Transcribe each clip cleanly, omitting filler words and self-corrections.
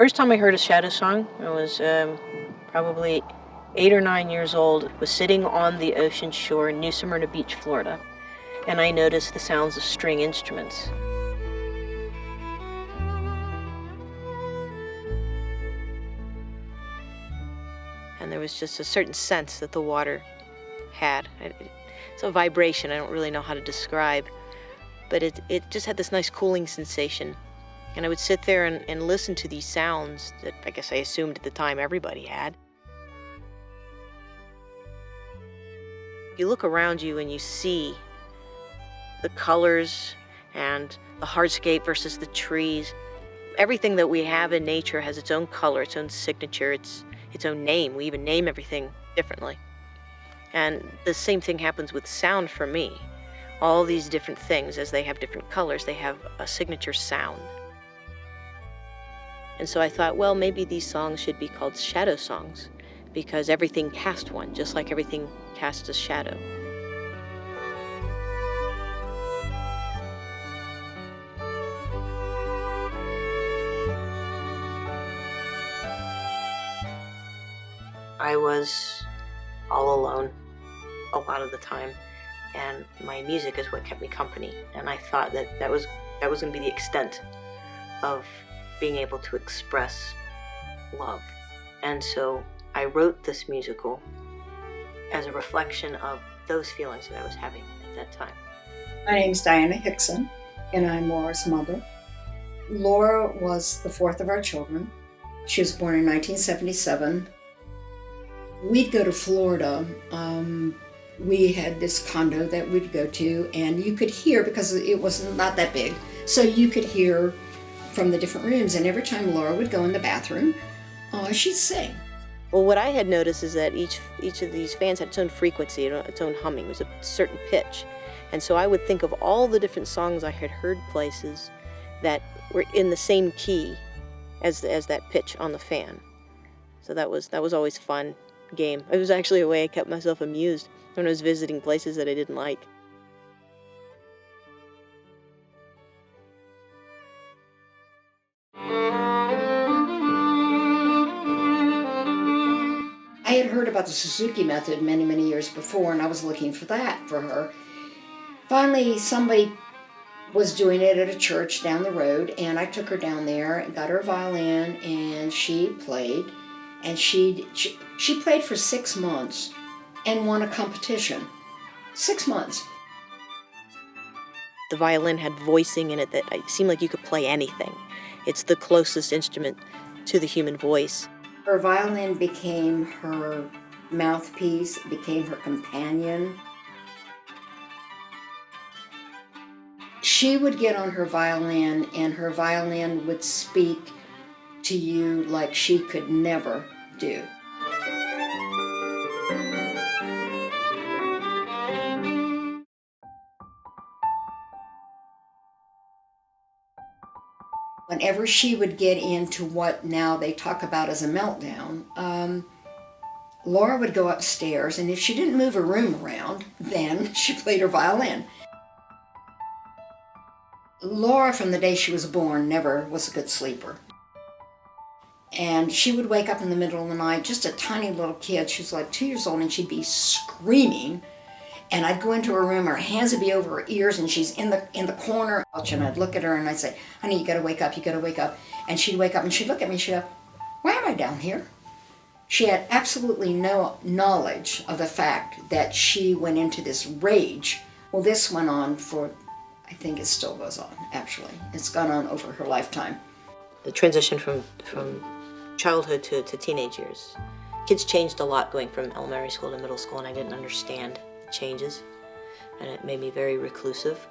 First time I heard a shadow song, I was probably 8 or 9 years old. Was sitting on the ocean shore in New Smyrna Beach, Florida, and I noticed the sounds of string instruments. And there was just a certain sense that the water had. It's a vibration I don't really know how to describe, but it just had this nice cooling sensation. And I would sit there and listen to these sounds that I guess I assumed at the time everybody had. You look around you and you see the colors and the hardscape versus the trees. Everything that we have in nature has its own color, its own signature, its own name. We even name everything differently. And the same thing happens with sound for me. All these different things, as they have different colors, they have a signature sound. And so I thought, well, maybe these songs should be called shadow songs, because everything cast one, just like everything casts a shadow. I was all alone a lot of the time, and my music is what kept me company. And I thought that was going to be the extent of being able to express love. And so I wrote this musical as a reflection of those feelings that I was having at that time. My name's Diana Hickson, and I'm Laura's mother. Laura was the fourth of our children. She was born in 1977. We'd go to Florida. We had this condo that we'd go to, and you could hear, because it was not that big, so you could hear from the different rooms, and every time Laura would go in the bathroom, she'd sing. Well, what I had noticed is that each of these fans had its own frequency, its own humming. It was a certain pitch. And so I would think of all the different songs I had heard places that were in the same key as that pitch on the fan. So that was always fun game. It was actually a way I kept myself amused when I was visiting places that I didn't like. I had heard about the Suzuki Method many, many years before, and I was looking for that for her. Finally, somebody was doing it at a church down the road, and I took her down there and got her a violin, and she played. And she played for 6 months and won a competition. 6 months. The violin had voicing in it that it seemed like you could play anything. It's the closest instrument to the human voice. Her violin became her mouthpiece, became her companion. She would get on her violin, and her violin would speak to you like she could never do. Whenever she would get into what now they talk about as a meltdown, Laura would go upstairs, and if she didn't move her room around, then she played her violin. Laura, from the day she was born, never was a good sleeper. And she would wake up in the middle of the night, just a tiny little kid. She was like 2 years old, and she'd be screaming. And I'd go into her room, her hands would be over her ears, and she's in the corner. And I'd look at her and I'd say, honey, you gotta wake up, you gotta wake up. And she'd wake up and she'd look at me and she'd go, why am I down here? She had absolutely no knowledge of the fact that she went into this rage. Well, this went on for, I think it still goes on, actually. It's gone on over her lifetime. The transition from childhood to teenage years. Kids changed a lot going from elementary school to middle school, and I didn't understand the changes, and it made me very reclusive.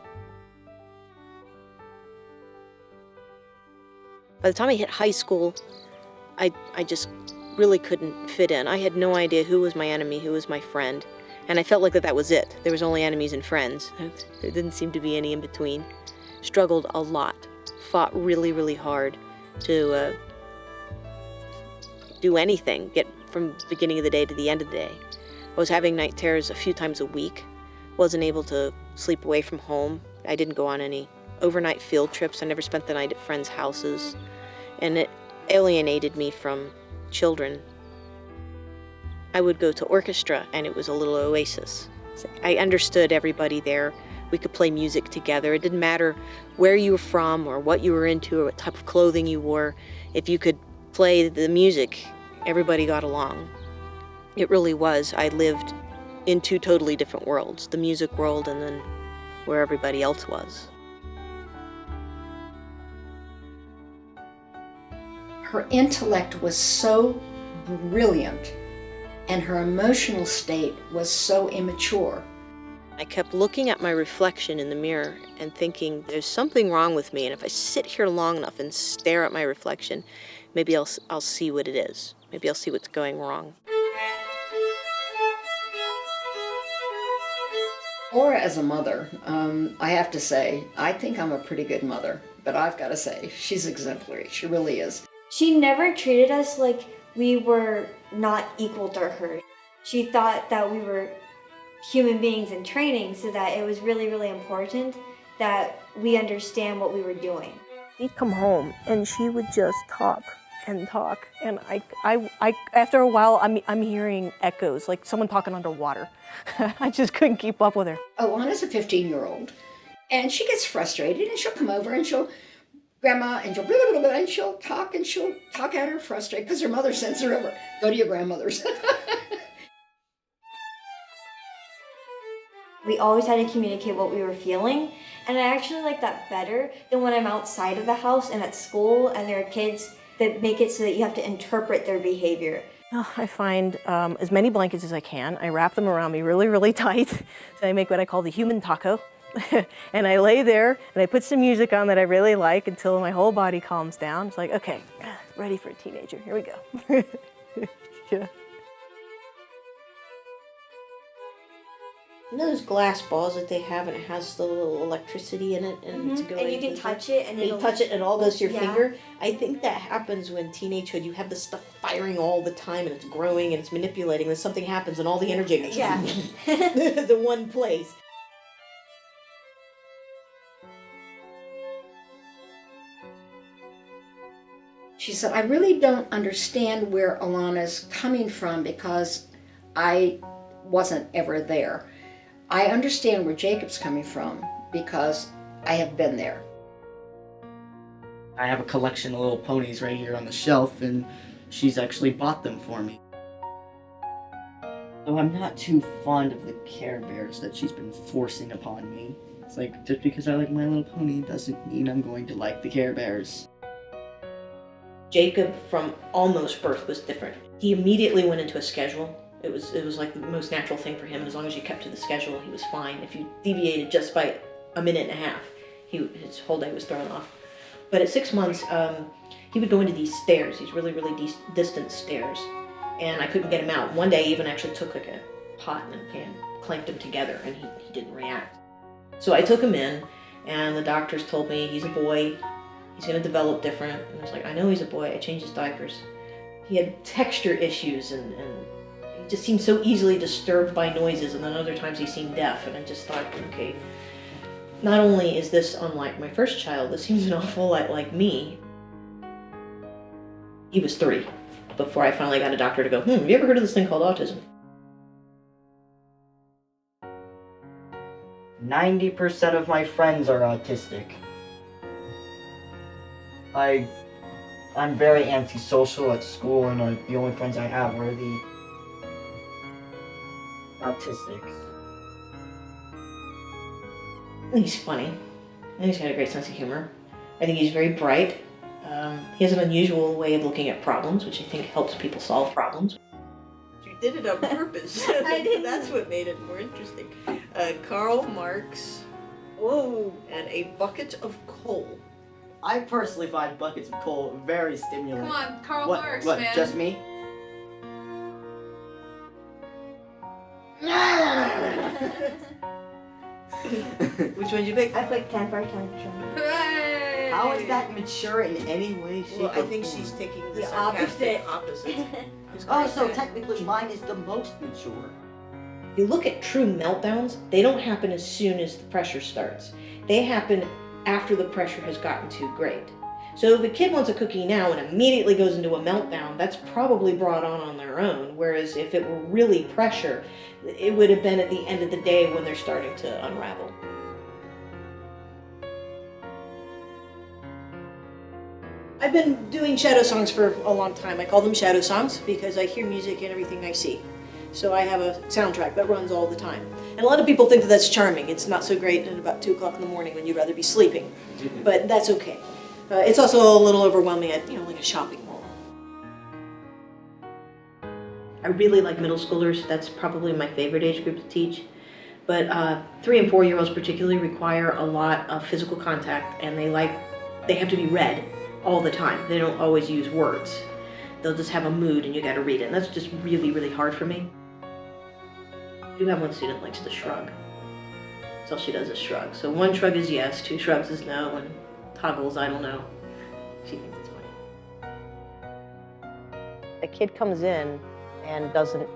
By the time I hit high school, I just really couldn't fit in. I had no idea who was my enemy, who was my friend, and I felt like that was it. There was only enemies and friends. There didn't seem to be any in between. Struggled a lot, fought really, really hard to do anything, get from the beginning of the day to the end of the day. I was having night terrors a few times a week, wasn't able to sleep away from home. I didn't go on any overnight field trips. I never spent the night at friends' houses. And alienated me from children. I would go to orchestra, and it was a little oasis. I understood everybody there. We could play music together. It didn't matter where you were from or what you were into or what type of clothing you wore. If you could play the music, everybody got along. It really was. I lived in two totally different worlds, the music world and then where everybody else was. Her intellect was so brilliant, and her emotional state was so immature. I kept looking at my reflection in the mirror and thinking, there's something wrong with me, and if I sit here long enough and stare at my reflection, maybe I'll see what it is. Maybe I'll see what's going wrong. Or as a mother, I have to say, I think I'm a pretty good mother, but I've got to say, she's exemplary. She really is. She never treated us like we were not equal to her. She thought that we were human beings in training, so that it was really, really important that we understand what we were doing. He'd come home and she would just talk and talk, and I after a while I'm hearing echoes, like someone talking underwater. I just couldn't keep up with her. Alana's a 15-year-old, and she gets frustrated, and she'll come over and she'll grandma, and she'll blah, blah, blah, blah, and she'll talk at her frustrated because her mother sends her over. Go to your grandmother's. We always had to communicate what we were feeling, and I actually like that better than when I'm outside of the house and at school and there are kids that make it so that you have to interpret their behavior. Oh, I find as many blankets as I can. I wrap them around me really, really tight. So I make what I call the human taco. And I lay there and I put some music on that I really like until my whole body calms down. It's like, okay, ready for a teenager. Here we go. Yeah. You know those glass balls that they have, and it has the little electricity in it, and it's going. And you can touch it, and you touch it, and it all goes to your Yeah. finger. I think that happens when teenagehood. You have this stuff firing all the time, and it's growing, and it's manipulating. Then something happens, and all the energy goes Yeah. the one place. She said, I really don't understand where Alana's coming from because I wasn't ever there. I understand where Jacob's coming from because I have been there. I have a collection of little ponies right here on the shelf, and she's actually bought them for me. Though I'm not too fond of the Care Bears that she's been forcing upon me. It's like, just because I like My Little Pony doesn't mean I'm going to like the Care Bears. Jacob from almost birth was different. He immediately went into a schedule. It was like the most natural thing for him, and as long as you kept to the schedule, he was fine. If you deviated just by a minute and a half, his whole day was thrown off. But at 6 months, he would go into these stairs, these really, really distant stairs, and I couldn't get him out. One day, I even actually took like a pot and a pan, clamped him together, and he didn't react. So I took him in, and the doctors told me he's a boy, he's going to develop different. And I was like, I know he's a boy. I changed his diapers. He had texture issues, and he just seemed so easily disturbed by noises, and then other times he seemed deaf, and I just thought, okay, not only is this unlike my first child, this seems an awful lot like me. He was 3 before I finally got a doctor to go, have you ever heard of this thing called autism? 90% of my friends are autistic. I'm very antisocial at school, and the only friends I have are the autistics. He's funny. I think he's got a great sense of humor. I think he's very bright. He has an unusual way of looking at problems, which I think helps people solve problems. You did it on purpose. I did. That's what made it more interesting. Karl Marx. Whoa. And a bucket of coal. I personally find buckets of coal very stimulating. Come on, Karl What, Marx, what, man. just me? Which one did you pick? I put temper tantrum. Hooray! How is that mature in any way, shape, Well, I or think form? she's taking the The sarcastic opposite. Oh, so technically mine is the most mature. If you look at true meltdowns, they don't happen as soon as the pressure starts. They happen after the pressure has gotten too great. So if a kid wants a cookie now and immediately goes into a meltdown, that's probably brought on their own. Whereas if it were really pressure, it would have been at the end of the day when they're starting to unravel. I've been doing shadow songs for a long time. I call them shadow songs because I hear music in everything I see. So I have a soundtrack that runs all the time. And a lot of people think that that's charming. It's not so great at about 2 o'clock in the morning when you'd rather be sleeping. But that's okay. It's also a little overwhelming at, like a shopping mall. I really like middle schoolers. That's probably my favorite age group to teach. But 3 and 4-year-olds particularly require a lot of physical contact, and they have to be read all the time. They don't always use words. They'll just have a mood and you gotta read it. And that's just really, really hard for me. I do have one student who likes to shrug. That's all she does is shrug. So 1 shrug is yes, 2 shrugs is no, and toggles, I don't know. She thinks it's funny. A kid comes in and doesn't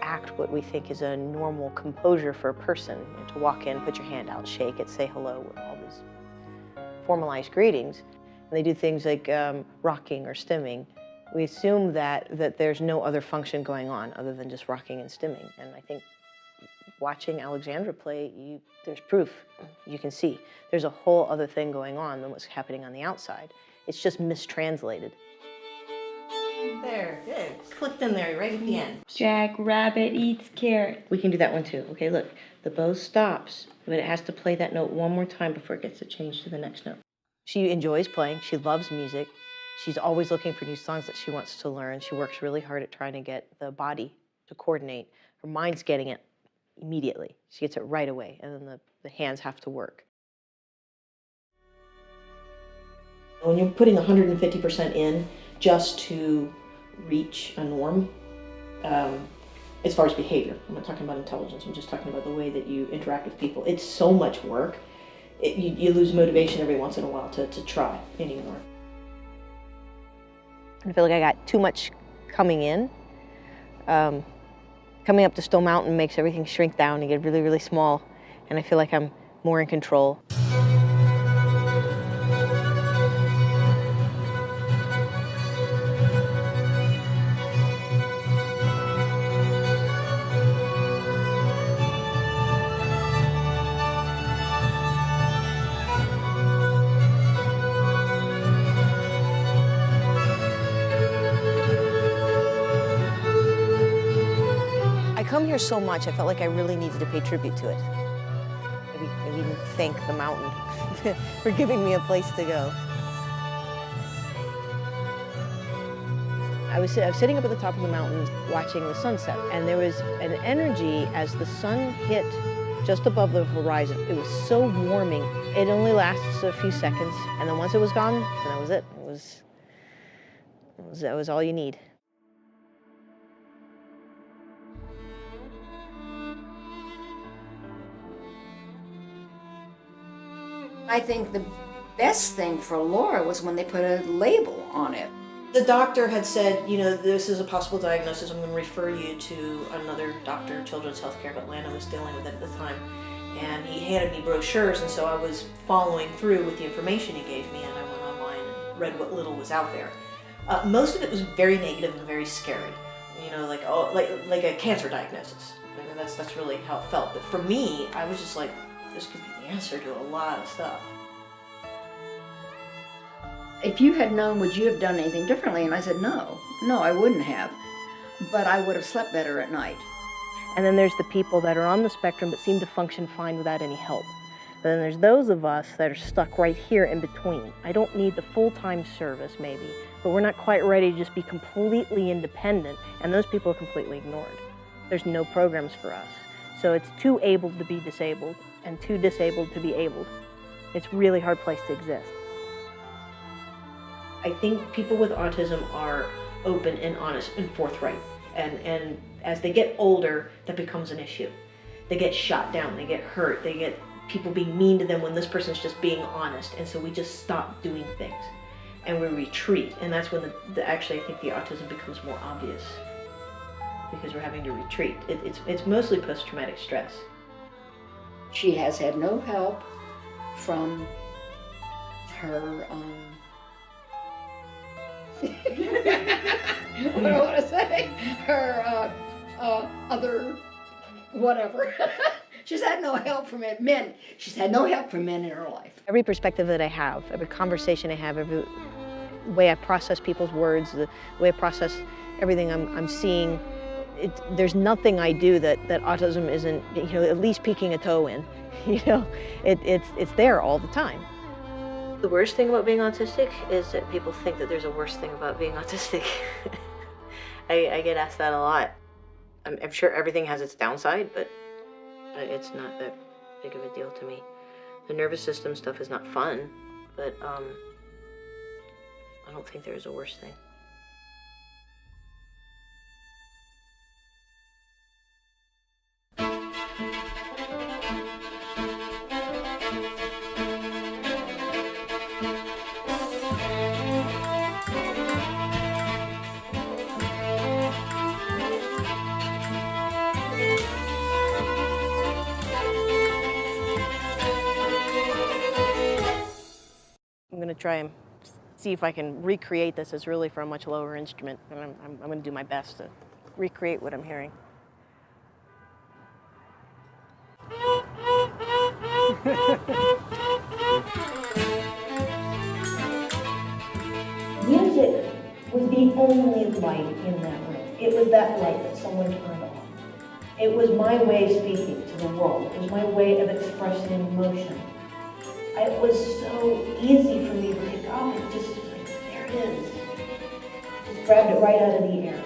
act what we think is a normal composure for a person. To walk in, put your hand out, shake it, say hello, with all these formalized greetings. And they do things like rocking or stimming. We assume that there's no other function going on other than just rocking and stimming. And I think watching Alexandra play, there's proof. You can see there's a whole other thing going on than what's happening on the outside. It's just mistranslated. There, good. Clicked in there right at the end. Jack Rabbit eats carrot. We can do that one too. Okay, look, the bow stops, but it has to play that note one more time before it gets to change to the next note. She enjoys playing. She loves music. She's always looking for new songs that she wants to learn. She works really hard at trying to get the body to coordinate. Her mind's getting it immediately. She gets it right away, and then the hands have to work. When you're putting 150% in just to reach a norm, as far as behavior, I'm not talking about intelligence, I'm just talking about the way that you interact with people. It's so much work. You lose motivation every once in a while to try anymore. I feel like I got too much coming in. Coming up to Stone Mountain makes everything shrink down and get really, really small, and I feel like I'm more in control. I come here so much, I felt like I really needed to pay tribute to it. Maybe even thank the mountain for giving me a place to go. I was sitting up at the top of the mountain watching the sunset, and there was an energy as the sun hit just above the horizon. It was so warming. It only lasted a few seconds, and then once it was gone, that was it. That was all you need. I think the best thing for Laura was when they put a label on it. The doctor had said, this is a possible diagnosis. I'm going to refer you to another doctor. Children's Healthcare of Atlanta was dealing with it at the time. And he handed me brochures, and so I was following through with the information he gave me, and I went online and read what little was out there. Most of it was very negative and very scary. Like a cancer diagnosis. That's really how it felt. But for me, I was just like, this could be the answer to a lot of stuff. If you had known, would you have done anything differently? And I said, no, I wouldn't have. But I would have slept better at night. And then there's the people that are on the spectrum but seem to function fine without any help. But then there's those of us that are stuck right here in between. I don't need the full-time service maybe, but we're not quite ready to just be completely independent, and those people are completely ignored. There's no programs for us. So it's too able to be disabled and too disabled to be abled. It's a really hard place to exist. I think people with autism are open and honest and forthright. And as they get older, that becomes an issue. They get shot down, they get hurt, they get people being mean to them when this person's just being honest. And so we just stop doing things and we retreat. And that's when actually I think the autism becomes more obvious because we're having to retreat. It's mostly post-traumatic stress. She has had no help from her what do I want to say? Her other whatever. She's had no help from men. She's had no help from men in her life. Every perspective that I have, every conversation I have, every way I process people's words, the way I process everything I'm seeing, there's nothing I do that autism isn't, at least peeking a toe in. It's there all the time. The worst thing about being autistic is that people think that there's a worse thing about being autistic. I get asked that a lot. I'm sure everything has its downside, but it's not that big of a deal to me. The nervous system stuff is not fun, but I don't think there's a worse thing. I'm going to try and see if I can recreate this. It's really for a much lower instrument, and I'm going to do my best to recreate what I'm hearing. Music was the only light in that room. It was that light that someone turned on. It was my way of speaking to the world. It was my way of expressing emotion. It was so easy for me to pick up and just, like, there it is. Just grabbed it right out of the air.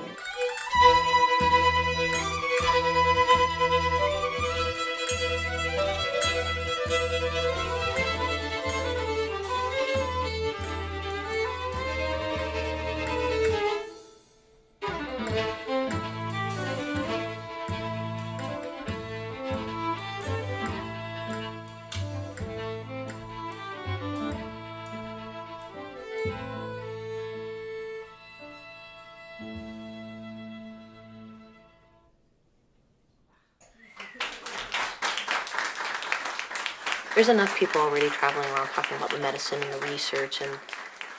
There's enough people already traveling around talking about the medicine and the research and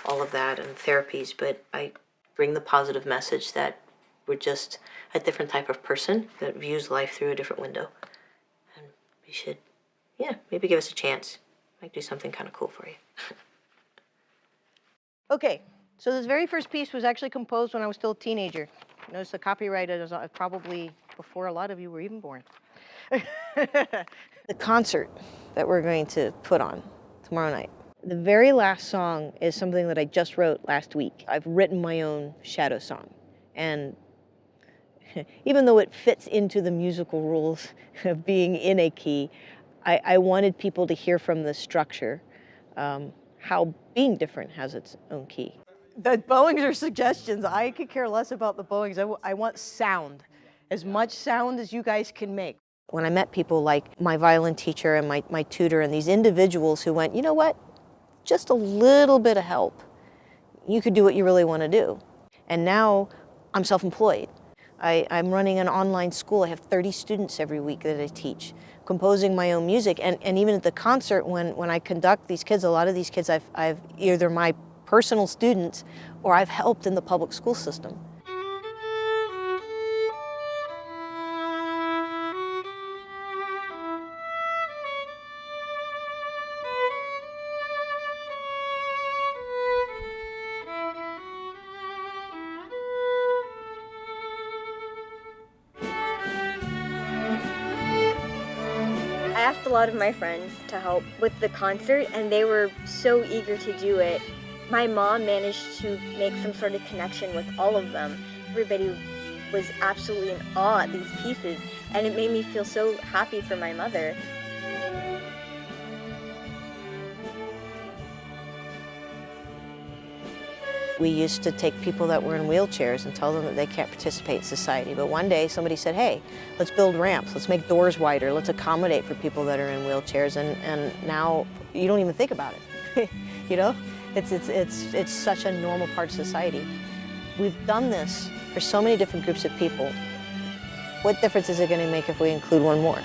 all of that and therapies, but I bring the positive message that we're just a different type of person that views life through a different window. And we should, maybe give us a chance. Might do something kind of cool for you. Okay, so this very first piece was actually composed when I was still a teenager. Notice the copyright is probably before a lot of you were even born. The concert that we're going to put on tomorrow night. The very last song is something that I just wrote last week. I've written my own shadow song. And even though it fits into the musical rules of being in a key, I wanted people to hear from the structure how being different has its own key. The bowings are suggestions. I could care less about the bowings. I want sound, as much sound as you guys can make. When I met people like my violin teacher and my tutor and these individuals who went, you know what, just a little bit of help, you could do what you really want to do. And now I'm self-employed. I'm running an online school. I have 30 students every week that I teach, composing my own music. And even at the concert, when I conduct these kids, a lot of these kids I've either my personal students or I've helped in the public school system. I asked a lot of my friends to help with the concert, and they were so eager to do it. My mom managed to make some sort of connection with all of them. Everybody was absolutely in awe at these pieces, and it made me feel so happy for my mother. We used to take people that were in wheelchairs and tell them that they can't participate in society. But one day somebody said, hey, let's build ramps, let's make doors wider, let's accommodate for people that are in wheelchairs, and now you don't even think about it. You know? It's such a normal part of society. We've done this for so many different groups of people. What difference is it going to make if we include one more?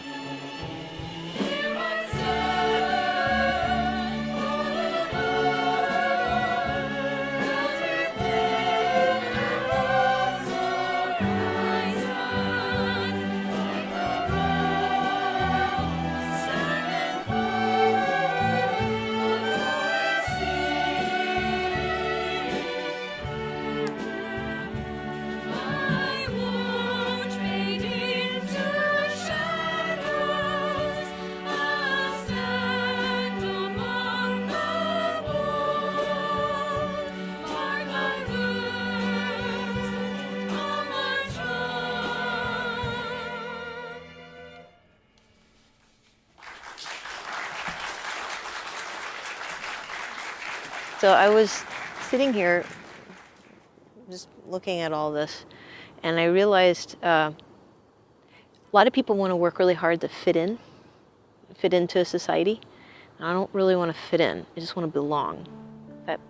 So I was sitting here just looking at all this, and I realized a lot of people want to work really hard to fit into a society. And I don't really want to fit in. I just want to belong. That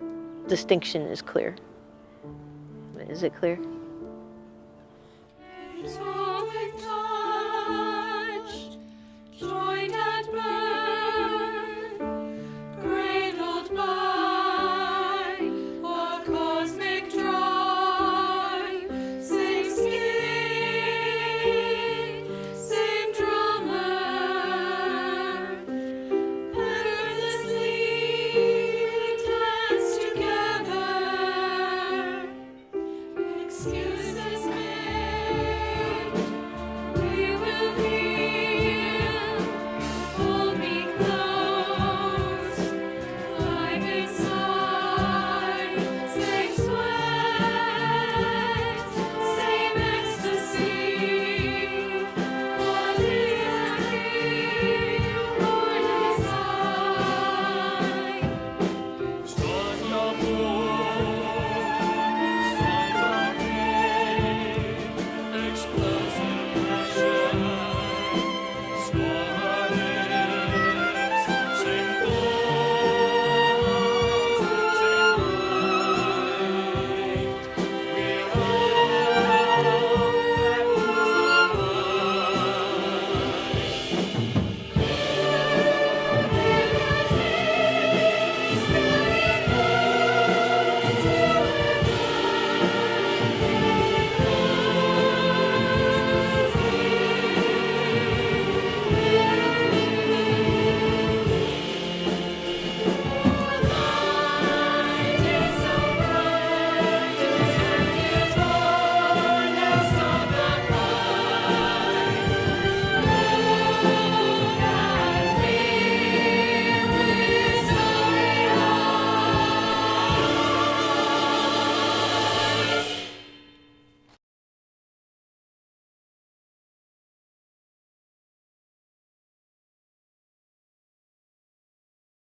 distinction is clear. Is it clear?